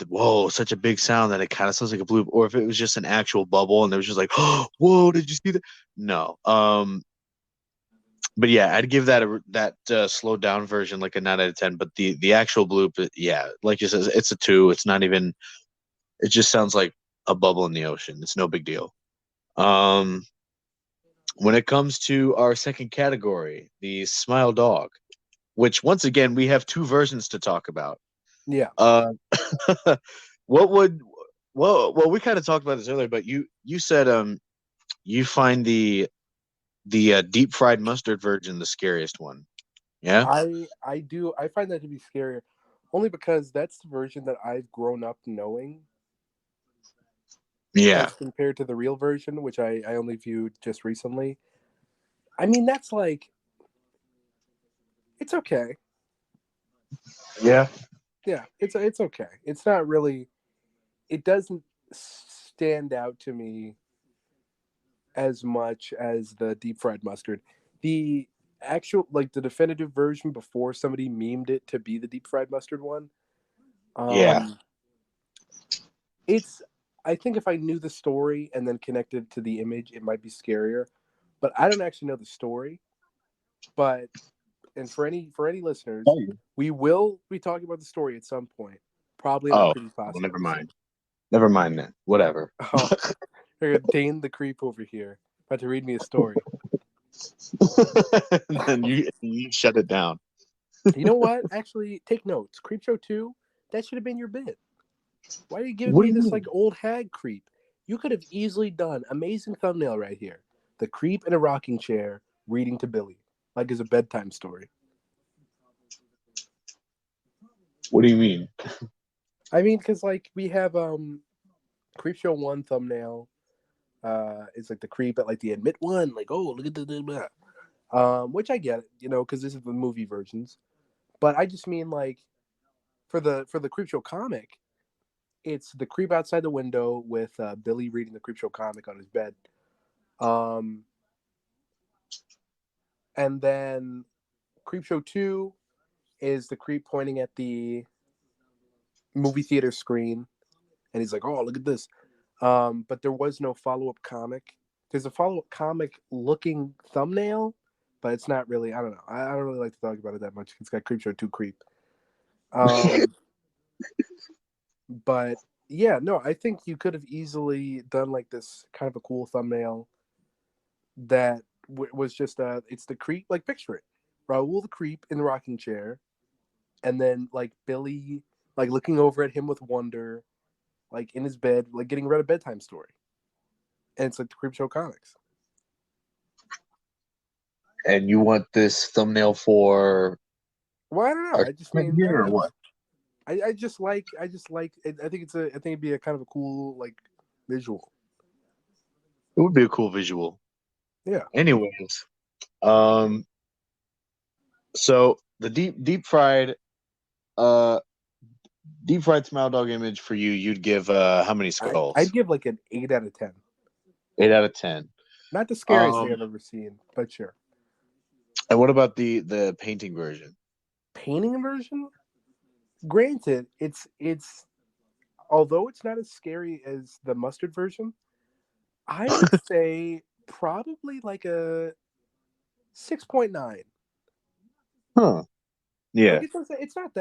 whoa, such a big sound that it kind of sounds like a bloop, or if it was just an actual bubble and it was just like, oh, whoa, did you see that? No. But yeah, I'd give that slowed down version like a 9 out of 10. But the actual bloop, yeah, like you said, it's a two. It's not even. It just sounds like a bubble in the ocean. It's no big deal. Um, when it comes to our second category, the smile dog, which once again we have two versions to talk about. yeah. Uh, what would well we kind of talked about this earlier, but you said you find the deep fried mustard version the scariest one. Yeah. I do. I find that to be scarier, only because that's the version that I've grown up knowing, Yeah. as compared to the real version, which I only viewed just recently. I mean, that's like it's okay. Yeah. Yeah, it's okay. It's not really. It doesn't stand out to me as much as the deep fried mustard. The actual, like the definitive version before somebody memed it to be the deep fried mustard one. Yeah. Um, it's. I think if I knew the story and then connected to the image, it might be scarier. But I don't actually know the story. But and for any listeners, Oh, yeah. we will be talking about the story at some point, probably in our Oh, creepy well, pasta never episode. mind. Never mind then. Whatever. Oh, they're gonna Dane the creep over here, about to read me a story. Then you shut it down. You know what? Actually, take notes. Creepshow 2, that should have been your bit. Why are you giving What me do you this like mean? old hag creep? You could have easily done amazing thumbnail right here. The creep in a rocking chair reading to Billy, like as a bedtime story. What do you mean? I mean, because like we have Creepshow 1 thumbnail. It's like the creep at like the admit one, like, oh, look at the which I get it, because this is the movie versions. But I just mean like for the Creepshow comic, it's the creep outside the window with Billy reading the Creepshow comic on his bed. Um, and then Creepshow 2 is the creep pointing at the movie theater screen, and he's like, "Oh, look at this." But there was no follow up comic. There's a follow up comic looking thumbnail, but it's not really. I don't know. I don't really like to talk about it that much. It's got Creepshow 2 creep. Um, but yeah, no, I think you could have easily done like this kind of a cool thumbnail that was just it's the creep, like picture it, Raul the creep in the rocking chair, and then like Billy like looking over at him with wonder, like in his bed, like getting read a bedtime story, and it's like the Creep Show comics. And you want this thumbnail for Well, I don't know. our I just segment mean I here don't or know. what? I just like it. I think it'd be a kind of a cool like visual. It would be a cool visual. Yeah. Anyways, um, so the uh deep fried smile dog image for you, you'd give how many I'd skulls? give like an 8 out of 10. 8 out of 10. Not the scariest thing Um, I've ever seen, but sure. and what about the painting version? Painting version. Granted, it's although it's not as scary as the mustard version, I would say probably like a 6.9. Huh. Like Yeah. it's not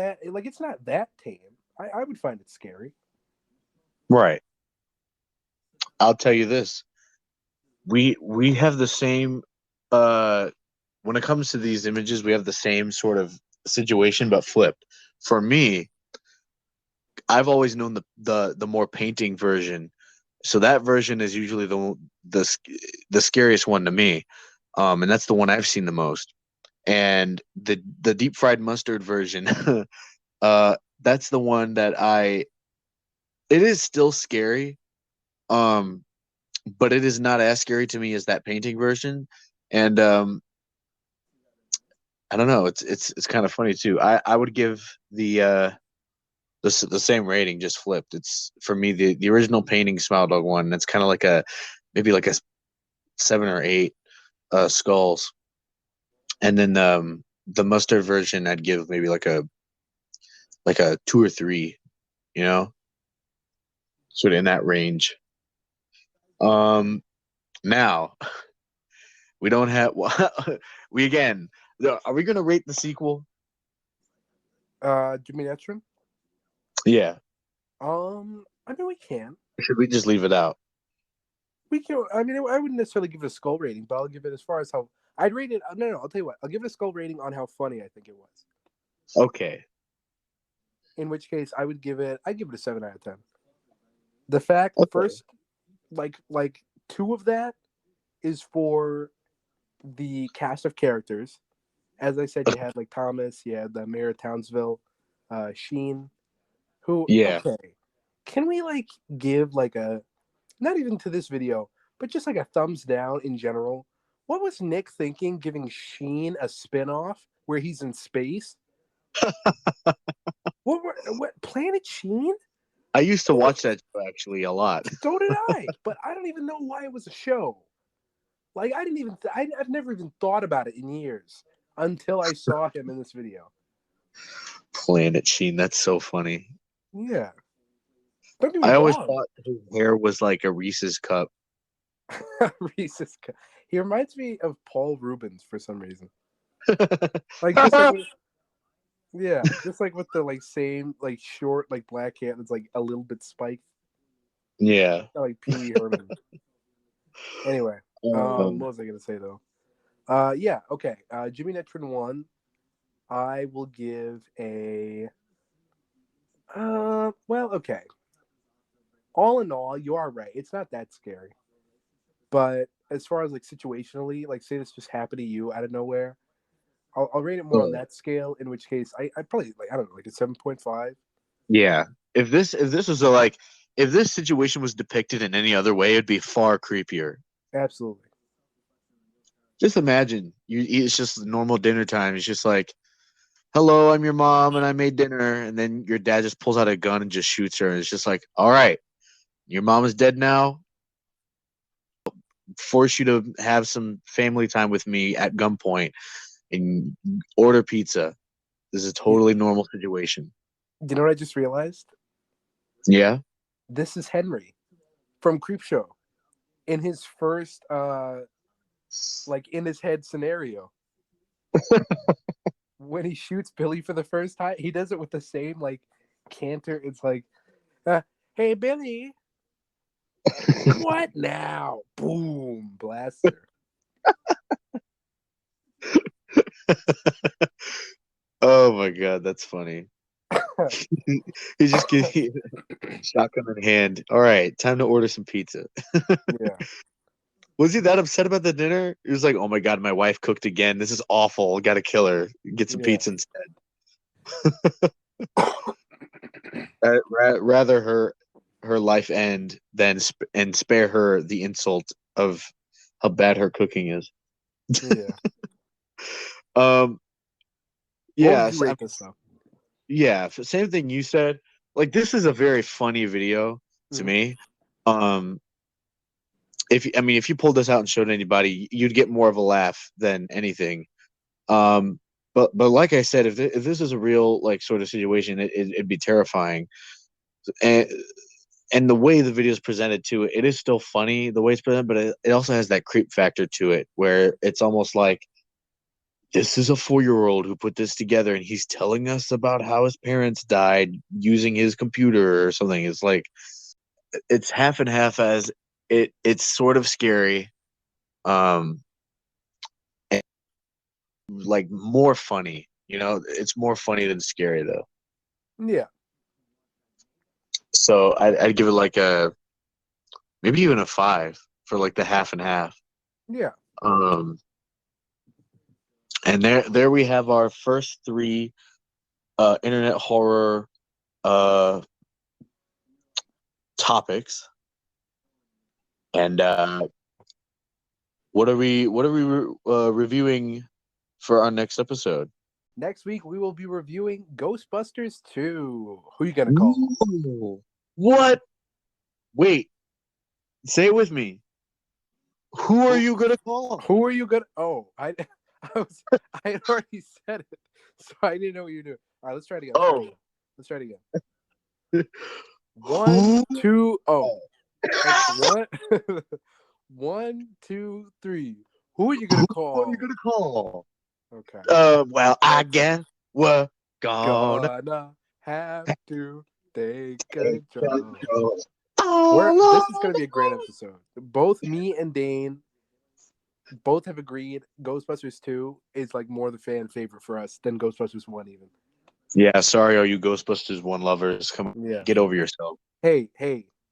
that tame. I would find it scary. Right. I'll tell you this. We have the same uh when it comes to these images, we have the same sort of situation but flipped. For me, I've always known the more painting version. So that version is usually the the scariest one to me. And that's the one I've seen the most. And the deep fried mustard version, that's the one that I it is still scary. Um, but it is not as scary to me as that painting version. And I don't know, it's kind of funny too. I would give the same rating, just flipped. It's for me the original painting Smile Dog one. That's kind of like a maybe like a 7 or 8 skulls, and then the mustard version I'd give maybe like a 2 or 3. You know, sort of in that range. Um, now we don't have we again. Are we gonna rate the sequel? Jimmy Neutron. Yeah. I mean we can. Or should we just leave it out? We can. I mean, I wouldn't necessarily give it a skull rating, but I'll give it as far as how I'd rate it. No, no, I'll tell you what. I'll give it a skull rating on how funny I think it was. Okay. In which case, I'd give it a 7 out of 10. The fact Okay. first, like two of that is for the cast of characters. As I said, you had like Thomas, you had the mayor of Townsville, Sheen. Who? Yeah. Okay, can we like give like a not even to this video, but just like a thumbs down in general? What was Nick thinking giving Sheen a spin-off where he's in space? What Planet Sheen? I used to watch that show actually a lot. So did I, but I don't even know why it was a show. Like I've never even thought about it in years until I saw him in this video. Planet Sheen. That's so funny. Yeah. Don't get me I always wrong. thought his hair was like a Reese's cup. Reese's. He reminds me of Paul Rubens for some reason. Like just like yeah, just like with the like same like short like black hair that's like a little bit spiked. Yeah. Like Pee Wee Herman. Anyway, what was I gonna say though? Yeah, okay. Jimmy Neutron 1, I will give a well, okay. All in all, you are right. It's not that scary. But as far as like situationally, like say this just happened to you out of nowhere, I'll rate it more on that scale. In which case, I probably like I don't know, like a 7.5. Yeah. If this was a, like if this situation was depicted in any other way, it'd be far creepier. Absolutely. Just imagine it's just normal dinner time. It's just like, hello, I'm your mom and I made dinner, and then your dad just pulls out a gun and just shoots her, and it's just like, all right, your mom is dead now. Force you to have some family time with me at gunpoint and order pizza. This is a totally normal situation. You know what I just realized? Yeah. This is Henry from Creepshow in his first like in his head scenario. When he shoots Billy for the first time, he does it with the same like canter. It's like, hey Billy, what now? Boom, blaster. Oh my god, that's funny. He just gives you shotgun in hand. All right, time to order some pizza. Yeah. Was he that upset about the dinner? He was like, "Oh my god, my wife cooked again. This is awful. Got to kill her. Get some pizza instead." Rather her life end than and spare her the insult of how bad her cooking is. Yeah. Um. What Yeah. would you rate this though? Yeah. Same thing you said. Like this is a very funny video to me. If you pulled this out and showed anybody, you'd get more of a laugh than anything. But like I said, if this is a real like sort of situation, it'd be terrifying. And the way the video is presented to it is still funny the way it's presented, but it also has that creep factor to it where it's almost like this is a 4-year-old who put this together and he's telling us about how his parents died using his computer or something. It's like it's half and half as it's sort of scary, and like more funny. It's more funny than scary though. Yeah. So I'd give it like maybe even a 5 for like the half and half. Yeah. And there we have our first 3 internet horror topics. And what are we reviewing for our next episode? Next week we will be reviewing Ghostbusters 2. Who you gonna call? Ooh, what? Wait, say it with me. Who are you gonna call? Who are you gonna? Oh, I had already said it, so I didn't know what you knew. All right, let's try it again. Let's try it again. 1, 2, oh. What? 1, 2, 3. Who are you gonna call? Who are you gonna call? Okay. Well, I guess we're gonna have to take a jump. Oh, This is gonna be a great episode. Both me and Dane both have agreed Ghostbusters 2 is like more the fan favorite for us than Ghostbusters 1 even. Yeah, sorry, all you Ghostbusters 1 lovers. Come on, get over yourself. Hey,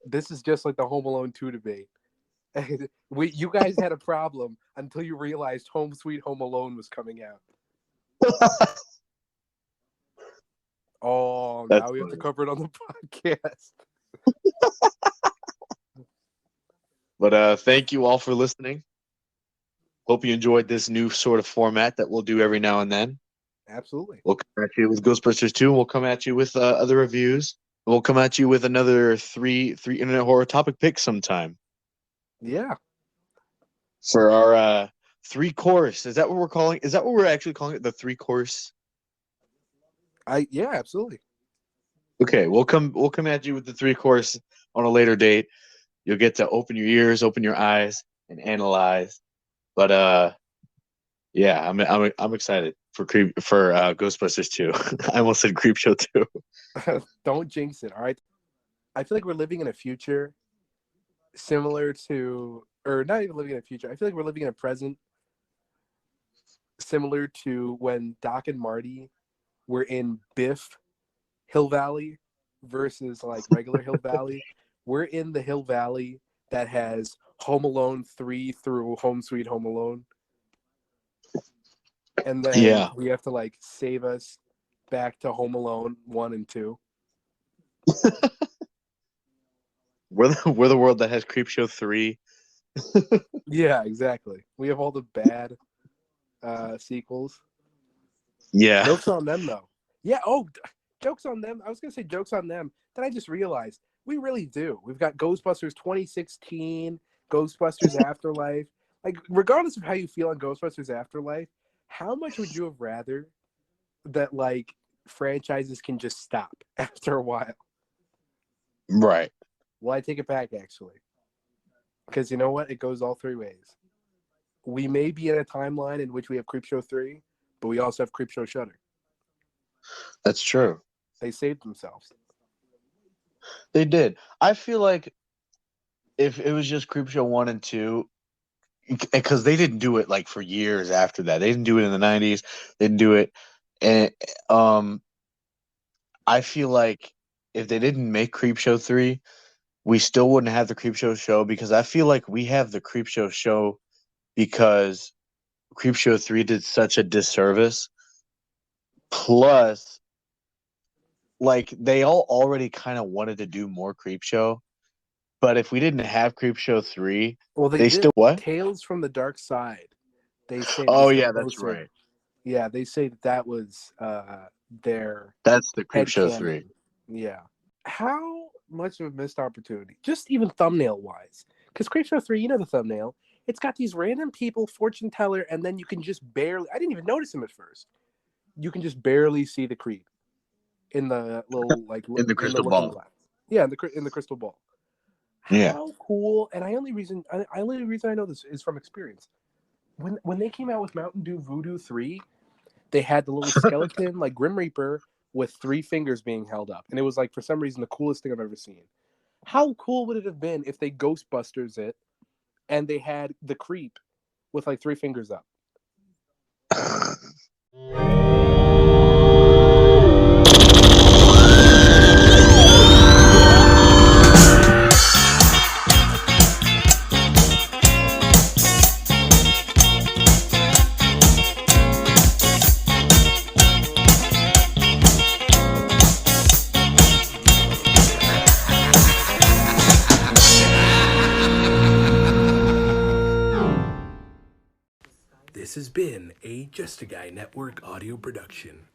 this is just like the Home Alone 2 debate. You guys had a problem until you realized Home Sweet Home Alone was coming out. Oh, That's now we have to cover it on the podcast. But thank you all for listening. Hope you enjoyed this new sort of format that we'll do every now and then. Absolutely. We'll come at you with Ghostbusters 2, and we'll come at you with other reviews. We'll come at you with another three internet horror topic picks sometime. Yeah. for our 3-course. Is that what we're calling? Is that what we're actually calling it? The 3-course. Yeah, absolutely. Okay, we'll come at you with the 3-course on a later date. You'll get to open your ears, open your eyes, and analyze. But yeah, I'm excited for Ghostbusters 2. I almost said Creepshow 2. Don't jinx it. All right. I feel like we're living in a future similar to, or not even living in a future. I feel like we're living in a present similar to when Doc and Marty were in Biff Hill Valley versus like regular Hill Valley. We're in the Hill Valley that has Home Alone 3 through Home Sweet Home Alone. And then Yeah. we have to like save us back to Home Alone 1 and 2. We're the world that has Creepshow 3. Yeah, exactly. We have all the bad sequels. Yeah. Jokes on them, though. Yeah, jokes on them. I was going to say jokes on them. Then I just realized we really do. We've got Ghostbusters 2016, Ghostbusters Afterlife. Like, regardless of how you feel on Ghostbusters Afterlife, how much would you have rather that, like, franchises can just stop after a while? Right. Well, I take it back, actually. Because you know what? It goes all three ways. We may be in a timeline in which we have Creepshow 3, but we also have Creepshow Shudder. That's true. They saved themselves. They did. I feel like if it was just Creepshow 1 and 2, because they didn't do it like for years after that. They didn't do it in the 90s. They didn't do it. And I feel like if they didn't make Creepshow 3, we still wouldn't have the Creepshow show, because I feel like we have the Creepshow show because Creepshow 3 did such a disservice. Plus, like, they all already kind of wanted to do more Creepshow. But if we didn't have Creepshow 3, Well, they they did still what? Tales from the Dark Side. They say. Oh, They say yeah, that's right. Yeah, they say that was their That's the head Creepshow canon. 3. Yeah. How much of a missed opportunity? Just even thumbnail wise. Because Creepshow 3, you know the thumbnail. It's got these random people, fortune teller, and then you can just barely, I didn't even notice him at first. You can just barely see the creep in the little, like, In the crystal looking ball. glass. Yeah, in the crystal ball. Yeah. How cool! And I only reason I know this is from experience. When they came out with Mountain Dew Voodoo 3, they had the little skeleton like Grim Reaper with 3 fingers being held up, and it was like, for some reason, the coolest thing I've ever seen. How cool would it have been if they Ghostbusters it and they had the creep with like 3 fingers up? This has been a Just a Guy Network audio production.